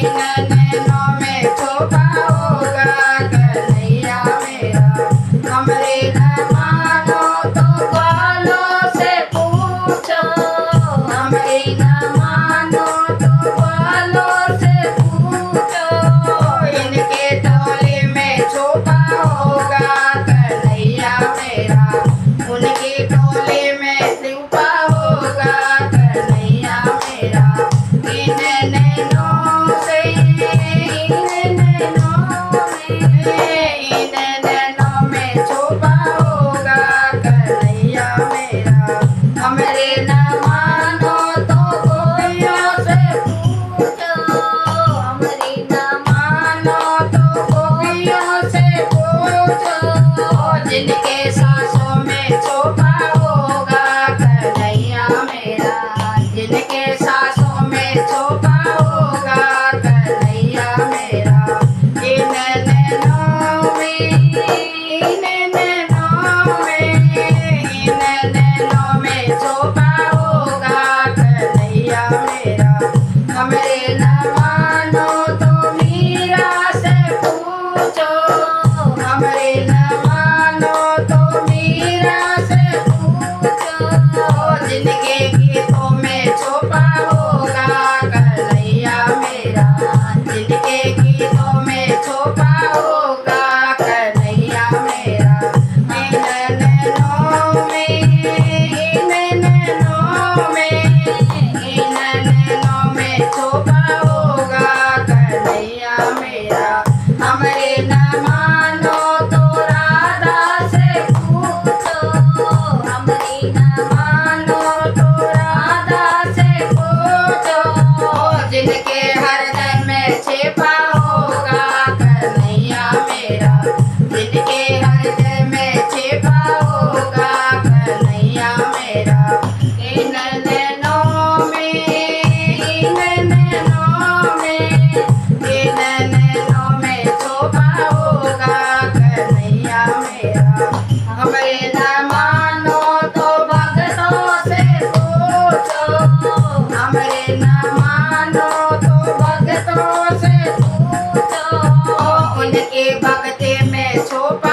नैनों में छुपा होगा कन्हैया मेरा। हमरे न मानो तो ग्वालों से पूछो, हमरे न मानो तो ग्वालों से पूछो। इनके टोले में छुपा होगा कन्हैया मेरा, उनके टोले में छुपा होगा कन्हैया मेरा। इन नैनों से, इन नैनों में छुपा होगा कन्हैया मेरा। हमरे न मानो तो गोपियों से पूछो, हमरे न मानो तो गोपियों से पूछो। जिनके सांसों में छुपा होगा कन्हैया मेरा, जिनके सांसों में छुपा होगा कन्हैया मेरा। इन नैनों में, इन नैनों में, इन नैनों में छुपा होगा कन्हैया मेरा। हमरे न मानो तो मीरा से पूछो, हमरे न मानो तो मीरा से पूछो। जिनके गीतों में छुपा होगा कन्हैया मेरा, जिनके गीतों में छुपा होगा कन्हैया मेरा। इन नैनों में, इन नैनों में, इन नैनों में छुपा होगा कन्हैया मेरा। हमरे न मानो तो राधा से पूछो, हमरे न मानो तो राधा से पूछो। जिनके हृदय में छिपा होगा कन्हैया मेरा, जिनके हृदय में छिपा होगा कन्हैया मेरा। इन नैनों में, इन नैनों में, इन नैनों में छुपा होगा कन्हैया मेरा। हमरे न मानो तो भक्तों से पूछो, हमरे न मानो तो भक्तों से पूछो। उनके भक्ति में छुपा